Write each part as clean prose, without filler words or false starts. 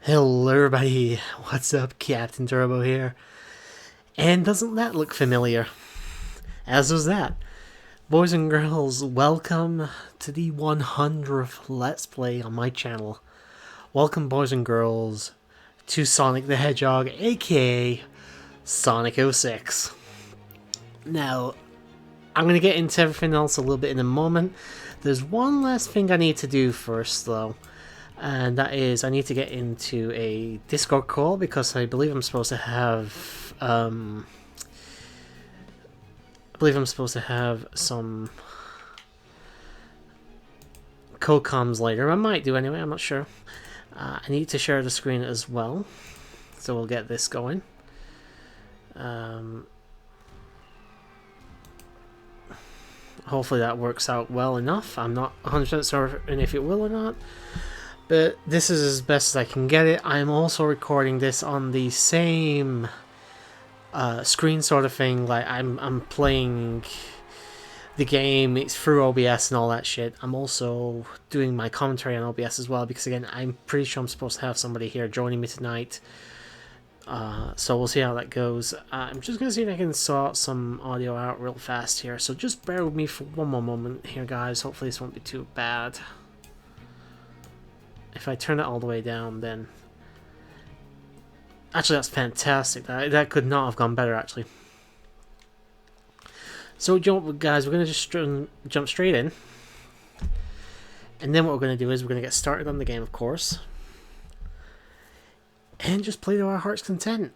Hello everybody, what's up? CaptainTurbo here. And doesn't that look familiar? As does that. Boys and girls, welcome to the 100th Let's Play on my channel. Welcome boys and girls to Sonic the Hedgehog, aka Sonic 06. Now, I'm going to get into everything else a little bit in a moment. There's one last thing I need to do first though. And that is, I need to get into a Discord call because I believe I'm supposed to have, some co-coms later. I might do anyway, I'm not sure. I need to share the screen as well, so we'll get this going. Hopefully that works out well enough. I'm not 100% certain if it will or not. But this is as best as I can get it. I'm also recording this on the same screen sort of thing. Like I'm playing the game. It's through OBS and all that shit. I'm also doing my commentary on OBS as well because again, I'm pretty sure I'm supposed to have somebody here joining me tonight. So we'll see how that goes. I'm just gonna see if I can sort some audio out real fast here. So just bear with me for one more moment here, guys. Hopefully this won't be too bad. If I turn it all the way down, then... Actually, that's fantastic. That could not have gone better, actually. So, guys, we're going to just jump straight in. And then what we're going to do is we're going to get started on the game, of course. And just play to our heart's content.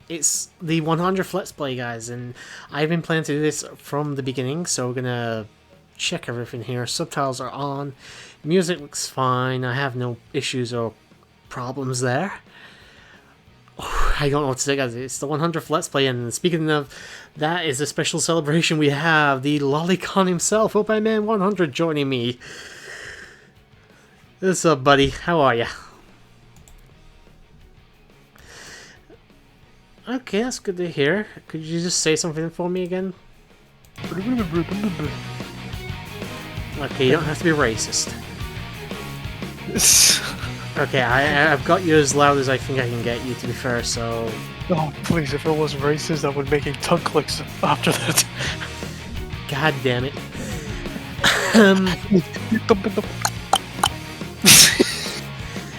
It's the 100th Let's Play, guys, and I've been planning to do this from the beginning, so we're going to check everything here. Subtitles are on. Music looks fine. I have no issues or problems there. I don't know what to say, guys. It's the 100th Let's Play, and speaking of, that is a special celebration. We have the Lolicon himself, Man 100, joining me. What's up, buddy? How are ya? Okay, that's good to hear. Could you just say something for me again? Okay, you don't have to be racist. Okay, I've got you as loud as I think I can get you, to be fair, so... Oh, please, if it was racist, I would be making tongue clicks after that. God damn it.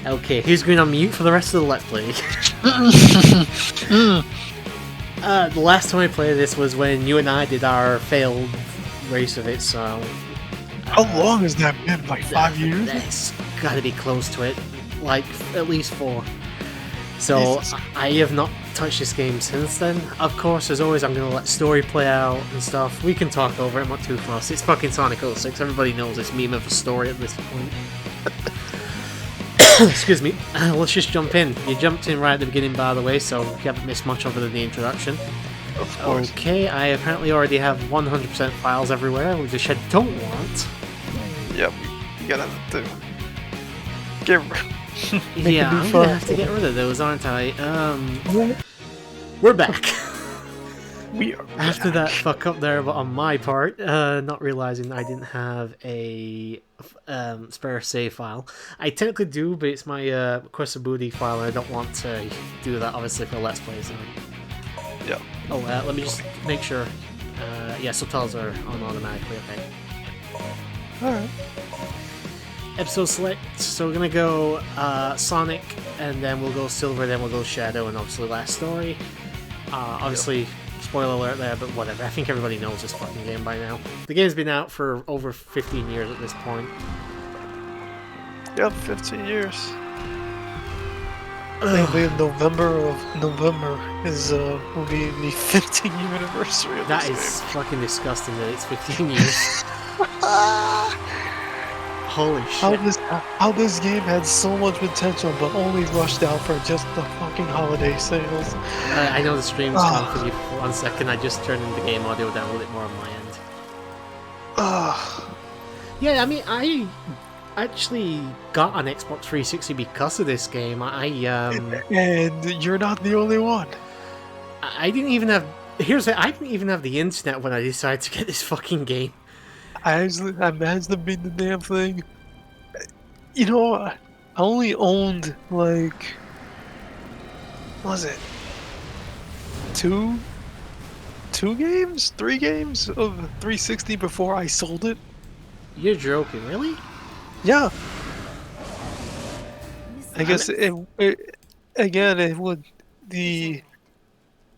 Okay, who's going on mute for the rest of the Let's Play? The last time I played this was when you and I did our failed race of it, so... How long has that been? Like 5 years? That's gotta be close to it. Like, at least 4. So, Jesus. I have not touched this game since then. Of course, as always, I'm gonna let story play out and stuff. We can talk over it, I'm not too fast. It's fucking Sonic 06. Everybody knows this meme of a story at this point. Excuse me. Let's just jump in. You jumped in right at the beginning, by the way, so you haven't missed much other than the introduction. Of course. Okay, I apparently already have 100% files everywhere, which I don't want. Yep, you gotta do. Get Yeah, I'm gonna have to get rid of those, aren't I? We're back. We are After back. that fuck up there on my part, not realizing I didn't have a spare save file. I technically do, but it's my Quest of Booty file, and I don't want to do that, obviously, for Let's Plays. Yep. Oh, let me just make sure. Yeah, subtitles are on automatically, okay. Alright. Episode select, so we're gonna go Sonic, and then we'll go Silver, then we'll go Shadow, and obviously last story. Obviously, spoiler alert there, but whatever. I think everybody knows this fucking game by now. The game's been out for over 15 years at this point. Yep, 15 years. I believe November is will be the 15th anniversary of That this is fucking disgusting that it's 15 years. Holy shit. How this game had so much potential but only rushed out for just the fucking holiday sales. I know the stream's gone for you for 1 second. I just turned the game audio down a little bit more on my end. Yeah, I mean, I actually got an Xbox 360 because of this game. And you're not the only one. I didn't even have... I didn't even have the internet when I decided to get this fucking game. I managed to beat the damn thing. You know, I only owned like, what was it, two, two games, 3 games of 360 before I sold it. You're joking, really? Yeah, I I'm guess again it would the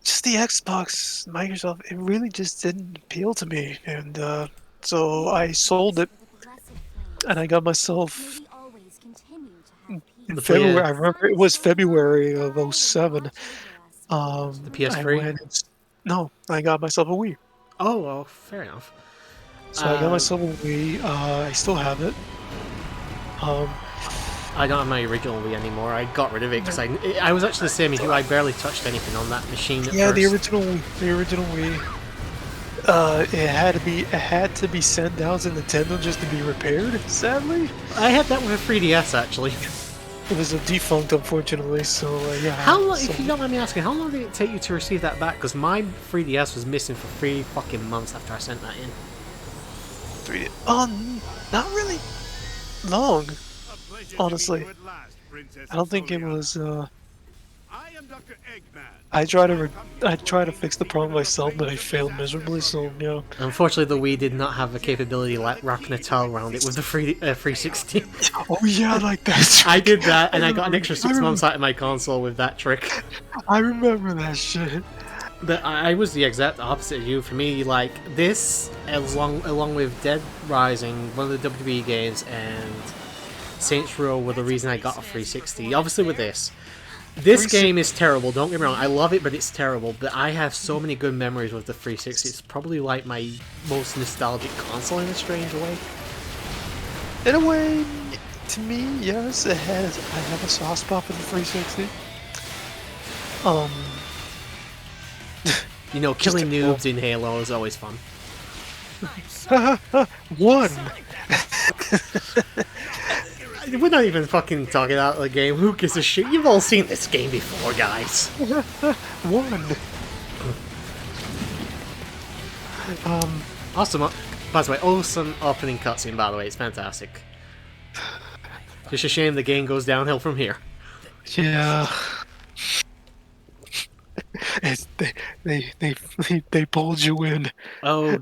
just the Xbox Microsoft. It really just didn't appeal to me, and so I sold it, and I got myself in the play February. I remember it was February of '07. the I PS3. went and no, I got myself a Wii. Oh well, fair enough. So I got myself a Wii. I still have it. Um, I don't have my original Wii anymore. I got rid of it because I was actually the same as you. I barely touched anything on that machine at yeah, first. the original Wii. It had to be sent down to Nintendo just to be repaired. Sadly, I had that with a 3DS actually. it was a defunct, unfortunately. So yeah. How long? So, If you don't mind me asking, how long did it take you to receive that back? Because my 3DS was missing for 3 fucking months after I sent that in. 3D. Not really long, honestly. I don't think it was. I tried to fix the problem myself, but I failed miserably. So yeah. Unfortunately, the Wii did not have the capability like wrapping a towel around it with the 360. Oh yeah, like that. I did that, and I got an extra I 6 months out of my console with that trick. I remember that shit. But I was the exact opposite of you. For me, like this, along with Dead Rising, one of the WWE games, and Saints Row were the reason I got a 360. Obviously, with this game is terrible. Don't get me wrong, I love it, but it's terrible. But I have so many good memories with the 360. It's probably like my most nostalgic console in a strange way. In a way, to me, yes, it has. I have a soft spot for the 360. You know, killing noobs in Halo is always fun. One. We're not even fucking talking about the game. Who gives a shit? You've all seen this game before, guys. One. Awesome. By the way, awesome opening cutscene. By the way, it's fantastic. Just a shame the game goes downhill from here. Yeah. It's, they pulled you in. Oh,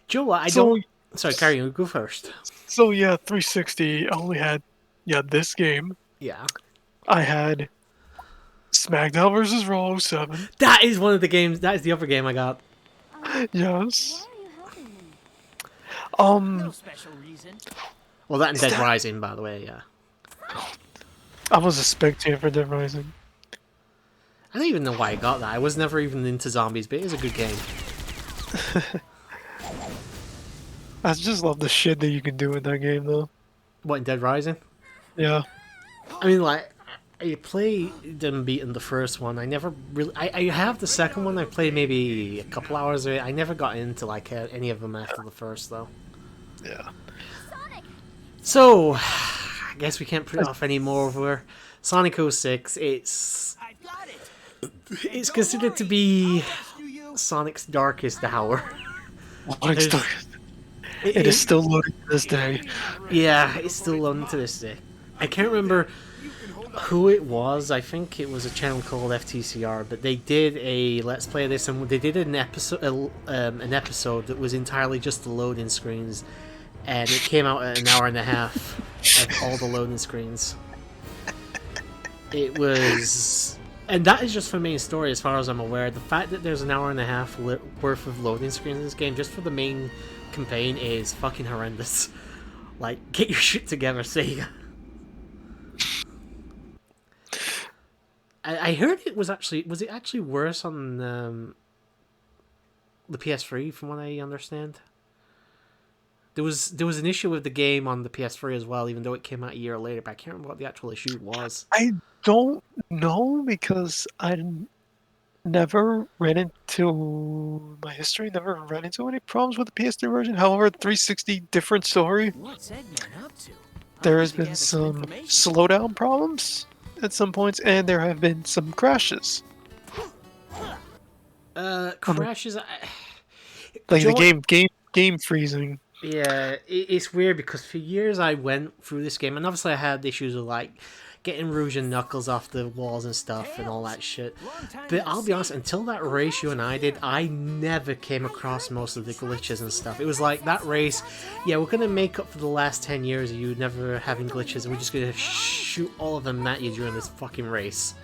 Joe, I don't. Sorry, carry on. Go first. So yeah, 360. I only had this game. Yeah. I had SmackDown vs. Raw 07. That is one of the games. That is the other game I got. Yes. No special reason. Well, that and Dead Rising, by the way. Yeah. I was a spectator for Dead Rising. I don't even know why I got that. I was never even into zombies, but it is a good game. I just love the shit that you can do in that game, though. What, in Dead Rising? Yeah. I mean, like, I played and beaten the first one. I never really. I have the second one. I played maybe a couple hours of it. I never got into like any of them after the first, though. Yeah. So, I guess we can't put it off anymore. Over Sonic 06. It's considered to be Sonic's darkest hour. It is still loaded to this day. Yeah, it's still loading to this day. I can't remember who it was. I think it was a channel called FTCR, but they did a Let's Play of this, and they did an episode that was entirely just the loading screens, and it came out at an hour and a half of all the loading screens. It was... And that is just for main story, as far as I'm aware. The fact that there's an hour and a half worth of loading screens in this game, just for the main campaign, is fucking horrendous. Like, get your shit together, Sega. I heard it was actually... Was it actually worse on the PS3, from what I understand? There was an issue with the game on the PS3 as well, even though it came out a year later, but I can't remember what the actual issue was. I don't know, because I never ran into my history, never ran into any problems with the PS3 version. However, 360, different story. What's Eggman up to? There has been some slowdown problems at some points, and there have been some crashes. Crashes... Like the game freezing Yeah, it's weird because for years I went through this game, and obviously I had issues with like getting Rouge and Knuckles off the walls and stuff and all that shit. Long time But no I'll be honest, see. until that race you and I did, I never came across most of the glitches and stuff. It was like that race, yeah, we're gonna make up for the last 10 years of you never having glitches, and we're just gonna shoot all of them at you during this fucking race.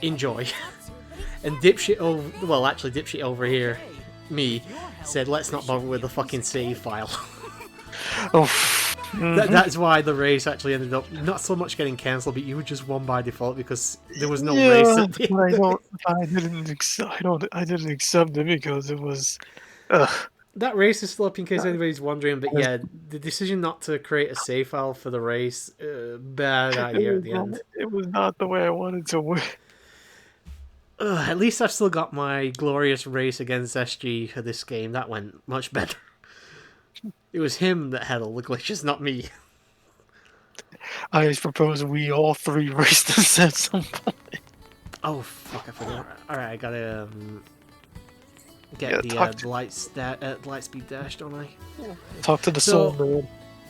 Enjoy. And dipshit over, well, actually, dipshit over here, me, said, let's not bother with the fucking save file. Oh, That's why the race actually ended up not so much getting cancelled, but you just won by default because there was no race yeah, at the but I end. don't. I didn't accept it because it was. Ugh. That race is still up in case anybody's wondering, but yeah, the decision not to create a save file for the race, bad idea at the end. It was not the way I wanted to win. At least I've still got my glorious race against SG for this game. That went much better. It was him that had all the glitches, not me. I propose we all three race this at some point. Oh, fuck, I forgot. Alright, I gotta get Yeah, the light speed dash, don't I? Talk to the So- soul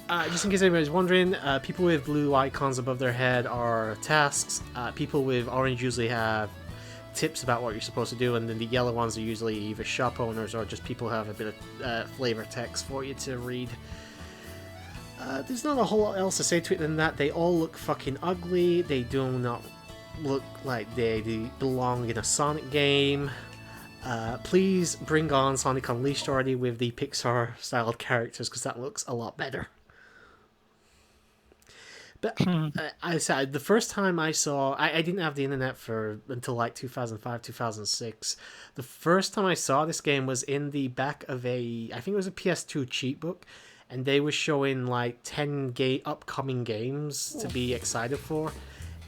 man. Just in case anybody's wondering, people with blue icons above their head are tasks. People with orange usually have tips about what you're supposed to do, and then the yellow ones are usually either shop owners or just people who have a bit of flavor text for you to read. There's not a whole lot else to say to it than that. They all look fucking ugly. They do not look like they belong in a Sonic game. Please bring on Sonic Unleashed already with the Pixar-styled characters, because that looks a lot better. But I said the first time I saw, I didn't have the internet until like 2005, 2006. The first time I saw this game was in the back of I think it was a PS2 cheat book, and they were showing like 10 upcoming games to be excited for,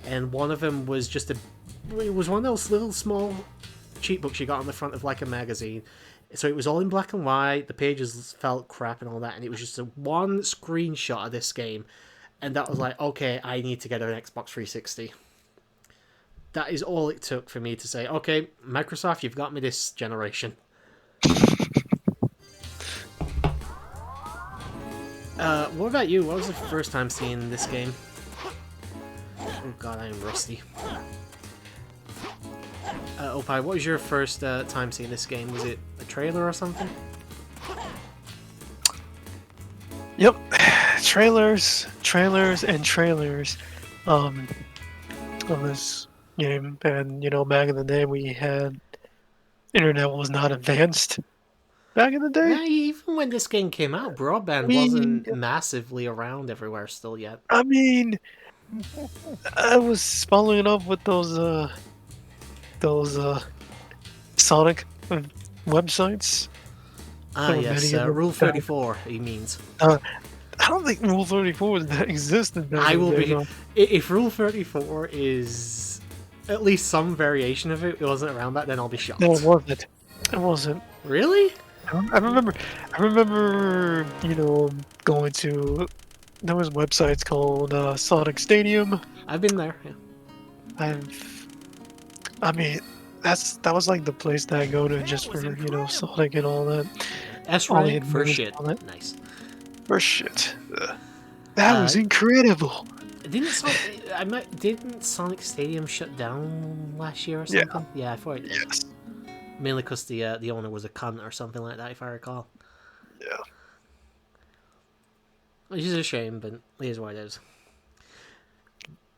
and one of them was it was one of those little small cheat books you got on the front of like a magazine. So it was all in black and white, the pages felt crap and all that, and it was just one screenshot of this game. And that was like, okay, I need to get an Xbox 360. That is all it took for me to say, okay, Microsoft, you've got me this generation. What about you? What was the first time seeing this game? Oh god, I am rusty. Opie, what was your first time seeing this game? Was it a trailer or something? Yep. Trailers on this game. And back in the day we had internet was not advanced back in the day. Yeah, even when this game came out, broadband wasn't massively around everywhere still yet. I mean, I was following up with those Sonic websites. Ah, So yes, many of them Rule back- 34, he means. I don't think Rule 34 that existed back I in the will day, be. though. If Rule 34 is at least some variation of it, wasn't around back then, I'll be shocked. No, it wasn't. It wasn't. Really? I remember, going to, there was websites called Sonic Stadium. I've been there. Yeah. I mean, that was like the place that I go to just for, Sonic and all that. S All the rank for admin shit. on it. Nice. For shit. That was incredible. Didn't Sonic Stadium shut down last year or Yeah. something? Yeah, I thought it did. Yes. Mainly because the owner was a cunt or something like that, if I recall. Yeah. Which is a shame, but here's what it is.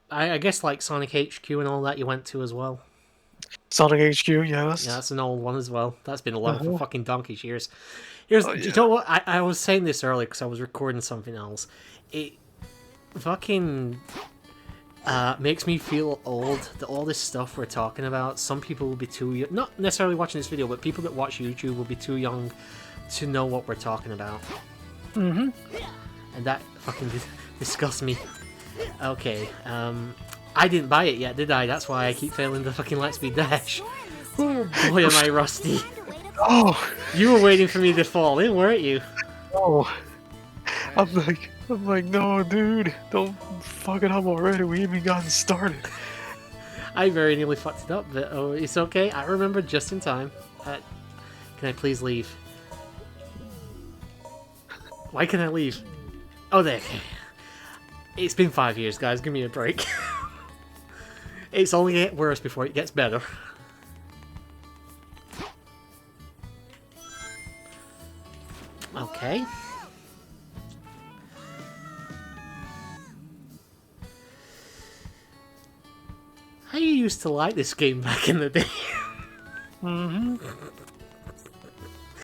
I guess like Sonic HQ and all that you went to as well. Sonic HQ, yes. Yeah, that's an old one as well. That's been around for Uh-huh. fucking donkey's years. Oh, You know what? I was saying this earlier because I was recording something else. It fucking makes me feel old that all this stuff we're talking about, some people will be too young, not necessarily watching this video, but people that watch YouTube will be too young to know what we're talking about. Mm-hmm. And that fucking disgusts me. Okay, I didn't buy it yet, did I? That's why I keep failing the fucking Lightspeed Dash. Oh boy, am I rusty. Oh, You were waiting for me to fall in, weren't you? oh. I'm like, no, dude, don't fuck it up already. We haven't gotten started. I very nearly fucked it up, but oh, it's okay. I remember just in time. Can I please leave? Why can't I leave? Oh, there. It's been 5 years, guys. Give me a break. It's only get worse before it gets better. Okay. I used to like this game back in the day. Mm-hmm.